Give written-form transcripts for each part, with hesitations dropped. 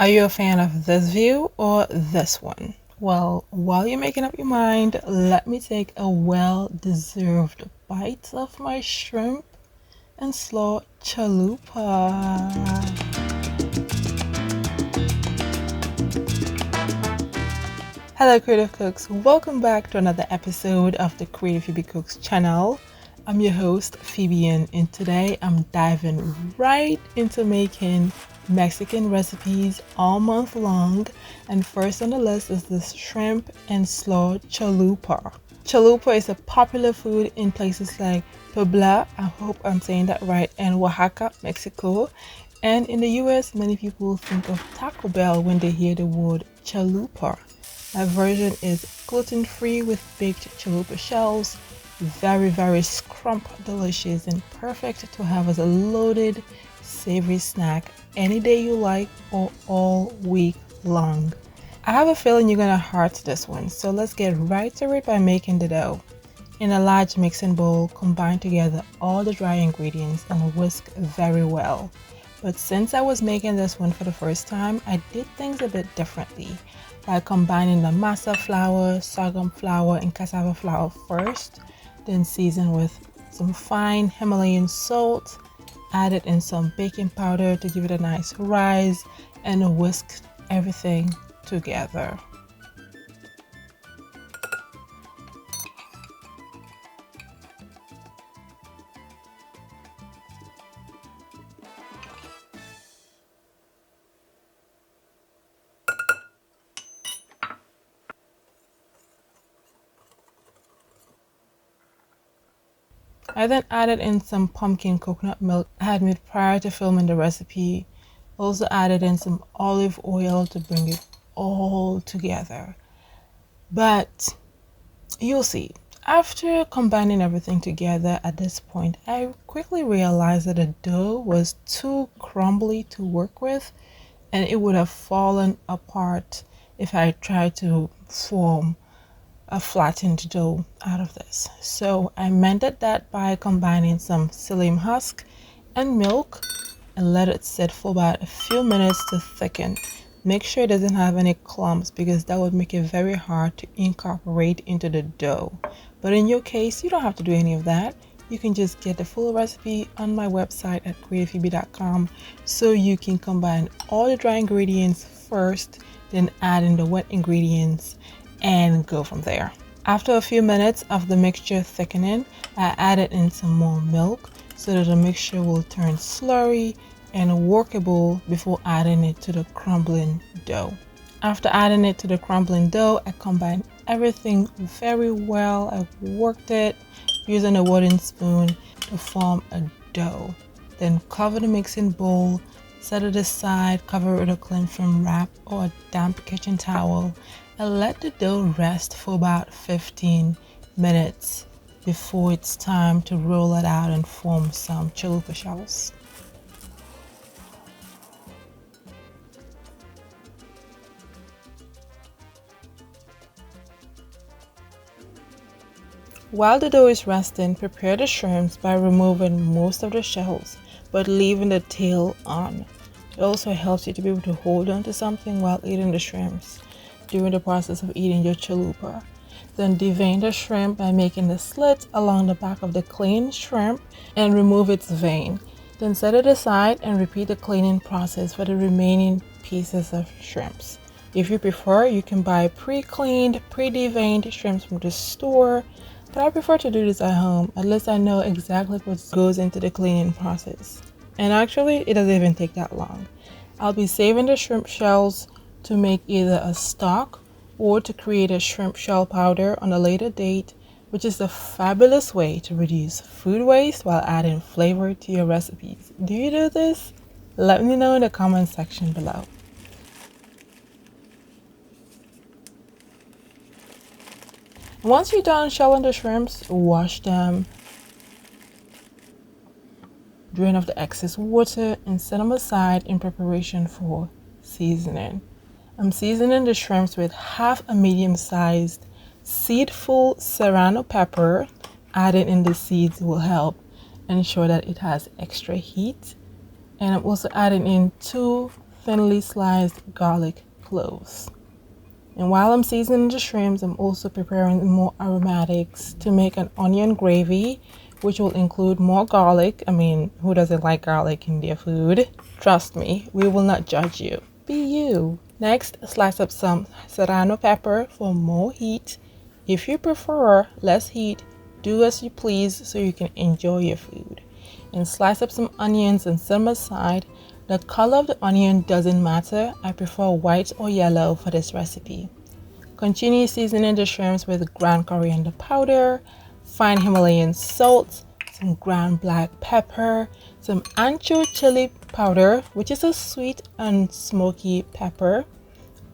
Are you a fan of this view or this one? Well, while you're making up your mind, let me take a well-deserved bite of my shrimp and slaw chalupa. Hello creative cooks, welcome back to another episode of the Creative Phebe Cooks channel. I'm your host Phebe, and today I'm diving right into making Mexican recipes all month long, and first on the list is this shrimp and slaw chalupa. Chalupa is a popular food in places like Puebla, I hope I'm saying that right, and Oaxaca, Mexico. And in the US, many people think of Taco Bell when they hear the word chalupa. My version is gluten-free with baked chalupa shells, very scrump-delicious and perfect to have as a loaded savory snack any day you like or all week long. I have a feeling you're gonna heart this one, so let's get right to it by making the dough. In a large mixing bowl, combine together all the dry ingredients and whisk very well. But since I was making this one for the first time, I did things a bit differently by combining the masa flour, sorghum flour, and cassava flour first, then season with some fine Himalayan salt, added in some baking powder to give it a nice rise, and whisk everything together. I then added in some pumpkin coconut milk I had made prior to filming the recipe. Also added in some olive oil to bring it all together. But you'll see, after combining everything together at this point, I quickly realized that the dough was too crumbly to work with, and it would have fallen apart if I tried to form a flattened dough out of this. So I mended that by combining some psyllium husk and milk and let it sit for about a few minutes to thicken. Make sure it doesn't have any clumps because that would make it very hard to incorporate into the dough. But in your case, you don't have to do any of that. You can just get the full recipe on my website at creativephoebe.com, so you can combine all the dry ingredients first, then add in the wet ingredients and go from there. After a few minutes of the mixture thickening, I added in some more milk so that the mixture will turn slurry and workable before adding it to the crumbling dough. After adding it to the crumbling dough, I combined everything very well. I worked it using a wooden spoon to form a dough. Then cover the mixing bowl, set it aside, cover it with a cling film wrap or a damp kitchen towel, and let the dough rest for about 15 minutes before it's time to roll it out and form some chalupa shells. While the dough is resting, prepare the shrimps by removing most of the shells but leaving the tail on. It also helps you to be able to hold on to something while eating the shrimps during the process of eating your chalupa. Then devein the shrimp by making a slit along the back of the cleaned shrimp and remove its vein. Then set it aside and repeat the cleaning process for the remaining pieces of shrimps. If you prefer, you can buy pre-cleaned, pre-deveined shrimps from the store, but I prefer to do this at home. At least I know exactly what goes into the cleaning process. And actually, it doesn't even take that long. I'll be saving the shrimp shells to make either a stock or to create a shrimp shell powder on a later date, which is a fabulous way to reduce food waste while adding flavor to your recipes. Do you do this? Let me know in the comment section below. Once you're done shelling the shrimps, wash them, drain off the excess water, and set them aside in preparation for seasoning. I'm seasoning the shrimps with half a medium-sized seedful serrano pepper. Adding in the seeds will help ensure that it has extra heat. And I'm also adding in 2 thinly sliced garlic cloves. And while I'm seasoning the shrimps, I'm also preparing more aromatics to make an onion gravy, which will include more garlic. I mean, who doesn't like garlic in their food? Trust me, we will not judge you. Be you. Next, slice up some serrano pepper for more heat. If you prefer less heat, do as you please so you can enjoy your food. And slice up some onions and set them aside. The color of the onion doesn't matter. I prefer white or yellow for this recipe. Continue seasoning the shrimps with ground coriander powder, fine Himalayan salt, some ground black pepper, some ancho chili powder, which is a sweet and smoky pepper,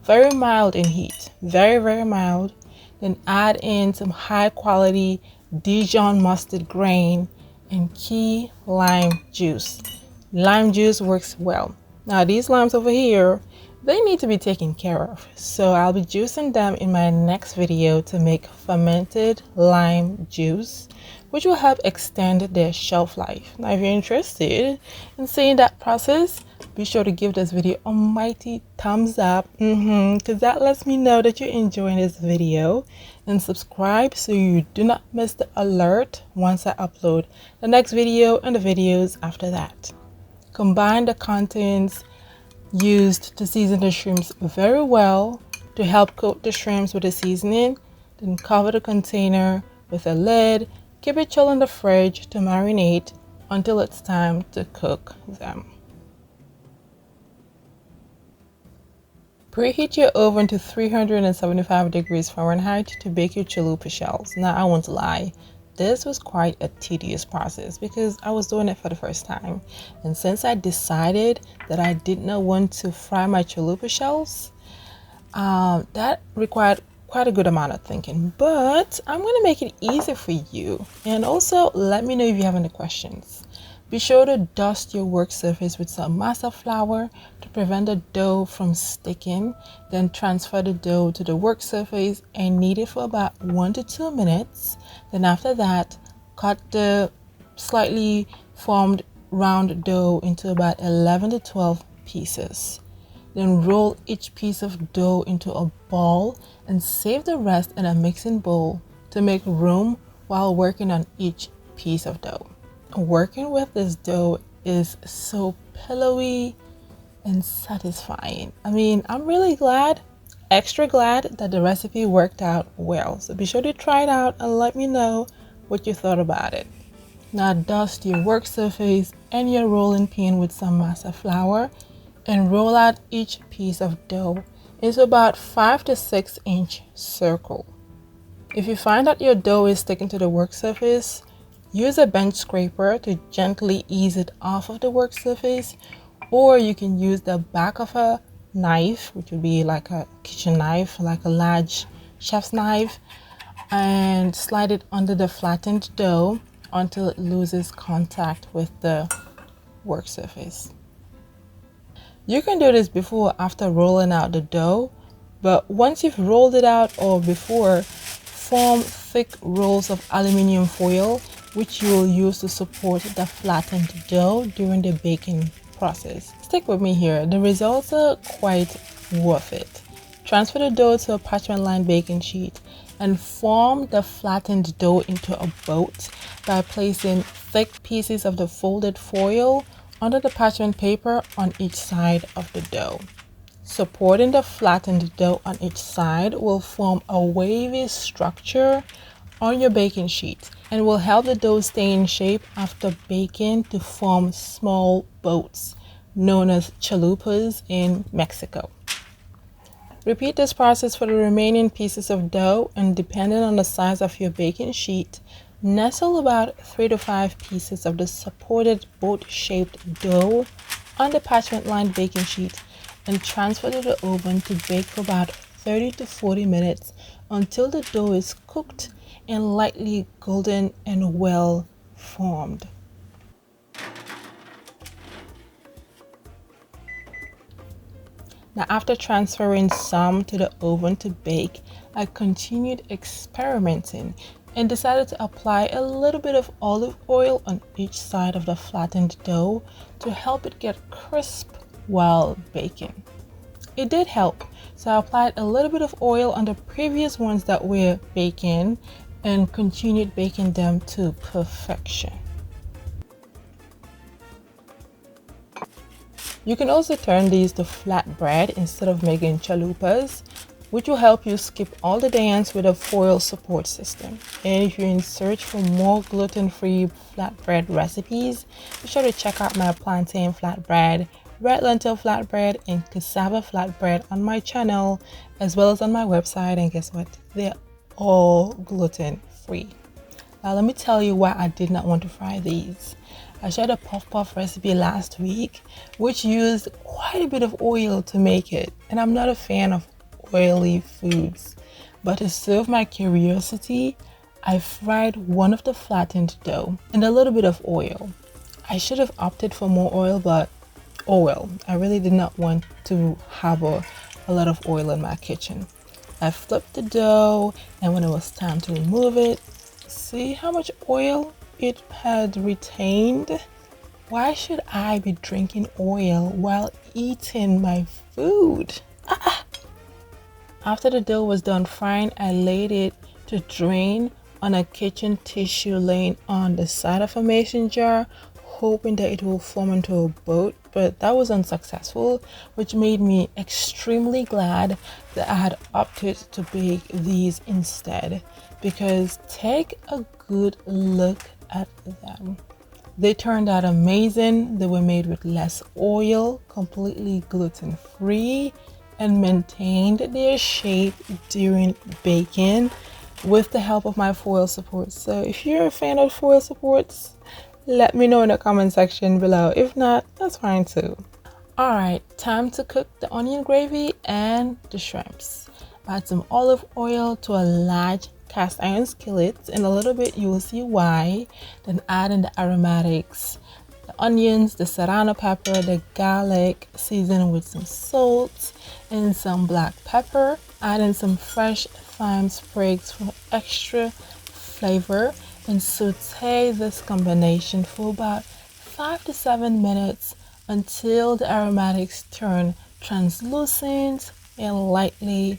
very mild in heat, very mild. Then add in some high quality Dijon mustard grain and key lime juice. Lime juice works well. Now these limes over here, they need to be taken care of, so I'll be juicing them in my next video to make fermented lime juice, which will help extend their shelf life. Now if you're interested in seeing that process, be sure to give this video a mighty thumbs up, because that lets me know that you're enjoying this video, and subscribe so you do not miss the alert once I upload the next video and the videos after that. Combine the contents used to season the shrimps very well to help coat the shrimps with the seasoning. Then cover the container with a lid. Keep it chill in the fridge to marinate until it's time to cook them. Preheat your oven to 375 degrees Fahrenheit to bake your chalupa shells. Now I won't lie, this was quite a tedious process because I was doing it for the first time. And since I decided that I did not want to fry my chalupa shells, that required quite a good amount of thinking. But I'm going to make it easy for you. And also let me know if you have any questions. Be sure to dust your work surface with some masa flour to prevent the dough from sticking. Then transfer the dough to the work surface and knead it for about 1 to 2 minutes. Then after that, cut the slightly formed round dough into about 11 to 12 pieces. Then roll each piece of dough into a ball and save the rest in a mixing bowl to make room while working on each piece of dough. Working with this dough is so pillowy and satisfying. I mean, I'm really glad, extra glad that the recipe worked out well. So be sure to try it out and let me know what you thought about it. Now dust your work surface and your rolling pin with some masa flour and roll out each piece of dough into about 5 to 6 inch circle. If you find that your dough is sticking to the work surface, use a bench scraper to gently ease it off of the work surface, or you can use the back of a knife, which would be like a kitchen knife, like a large chef's knife, and slide it under the flattened dough until it loses contact with the work surface. You can do this before or after rolling out the dough, but once you've rolled it out or before, form thick rolls of aluminum foil which you will use to support the flattened dough during the baking process. Stick with me here, the results are quite worth it. Transfer the dough to a parchment lined baking sheet and form the flattened dough into a boat by placing thick pieces of the folded foil under the parchment paper on each side of the dough. Supporting the flattened dough on each side will form a wavy structure on your baking sheet and will help the dough stay in shape after baking to form small boats known as chalupas in Mexico. Repeat this process for the remaining pieces of dough, and depending on the size of your baking sheet, nestle about 3 to 5 pieces of the supported boat-shaped dough on the parchment-lined baking sheet and transfer to the oven to bake for about 30 to 40 minutes until the dough is cooked and lightly golden and well formed. Now, after transferring some to the oven to bake, I continued experimenting and decided to apply a little bit of olive oil on each side of the flattened dough to help it get crisp while baking. It did help, so I applied a little bit of oil on the previous ones that were baking and continued baking them to perfection. You can also turn these to flatbread instead of making chalupas, which will help you skip all the dance with a foil support system. And if you're in search for more gluten-free flatbread recipes, be sure to check out my plantain flatbread, red lentil flatbread, and cassava flatbread on my channel, as well as on my website. And guess what? They're all gluten-free. Now let me tell you why I did not want to fry these. I shared a puff puff recipe last week, which used quite a bit of oil to make it, and I'm not a fan of oily foods. But to serve my curiosity, I fried one of the flattened dough in a little bit of oil. I should have opted for more oil, but oh well, I really did not want to have a lot of oil in my kitchen. I flipped the dough, and when it was time to remove it, see how much oil it had retained? Why should I be drinking oil while eating my food? After the dough was done frying, I laid it to drain on a kitchen tissue laying on the side of a mason jar, hoping that it will form into a boat, but that was unsuccessful, which made me extremely glad that I had opted to bake these instead, because take a good look at them. They turned out amazing. They were made with less oil, completely gluten-free, and maintained their shape during baking with the help of my foil support. So if you're a fan of foil supports, let me know in the comment section below. If not, that's fine too. Alright, time to cook the onion gravy and the shrimps. Add some olive oil to a large cast iron skillet. In a little bit you will see why. Then add in the aromatics, the onions, the serrano pepper, the garlic, season with some salt and some black pepper. Add in some fresh thyme sprigs for extra flavor and saute this combination for about 5 to 7 minutes until the aromatics turn translucent and lightly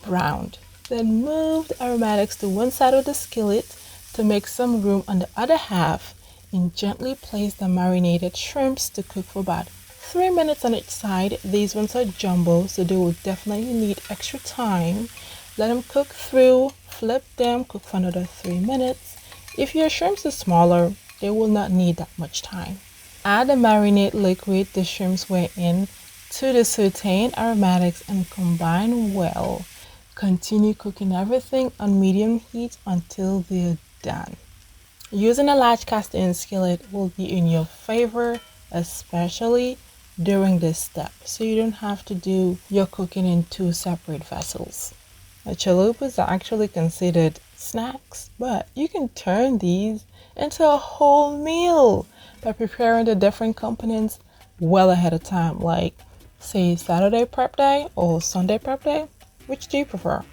browned. Then move the aromatics to one side of the skillet to make some room on the other half, and gently place the marinated shrimps to cook for about 3 minutes on each side. These ones are jumbo, so they will definitely need extra time. Let them cook through, flip them, cook for another 3 minutes. If your shrimps are smaller, they will not need that much time. Add the marinade liquid the shrimps were in to the sauteing aromatics and combine well. Continue cooking everything on medium heat until they're done. Using a large cast iron skillet will be in your favor, especially during this step, so you don't have to do your cooking in 2 separate vessels. The chalupas are actually considered snacks, but you can turn these into a whole meal by preparing the different components well ahead of time, like say Saturday prep day or Sunday prep day. Which do you prefer?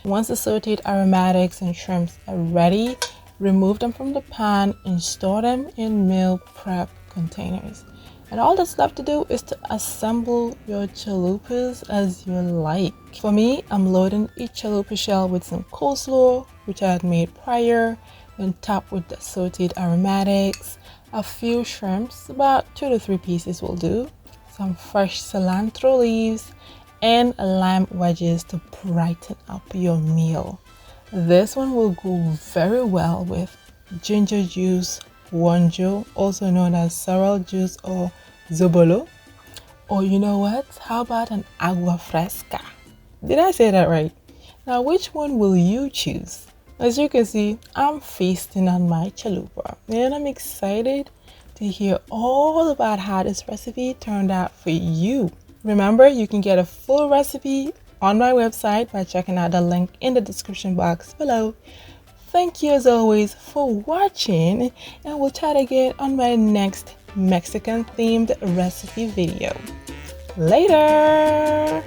Once the sauteed aromatics and shrimps are ready, remove them from the pan and store them in meal prep containers. And all that's left to do is to assemble your chalupas as you like. For me, I'm loading each chalupa shell with some coleslaw, which I had made prior, then top with the sauteed aromatics, a few shrimps, about 2 to 3 pieces will do, some fresh cilantro leaves, and lime wedges to brighten up your meal. This one will go very well with ginger juice, wonjo, also known as sorrel juice or zobolo. Or you know what? How about an agua fresca? Did I say that right? Now, which one will you choose? As you can see, I'm feasting on my chalupa, and I'm excited to hear all about how this recipe turned out for you. Remember, you can get a full recipe on my website by checking out the link in the description box below. Thank you as always for watching, and we'll chat again on my next Mexican themed recipe video. Later!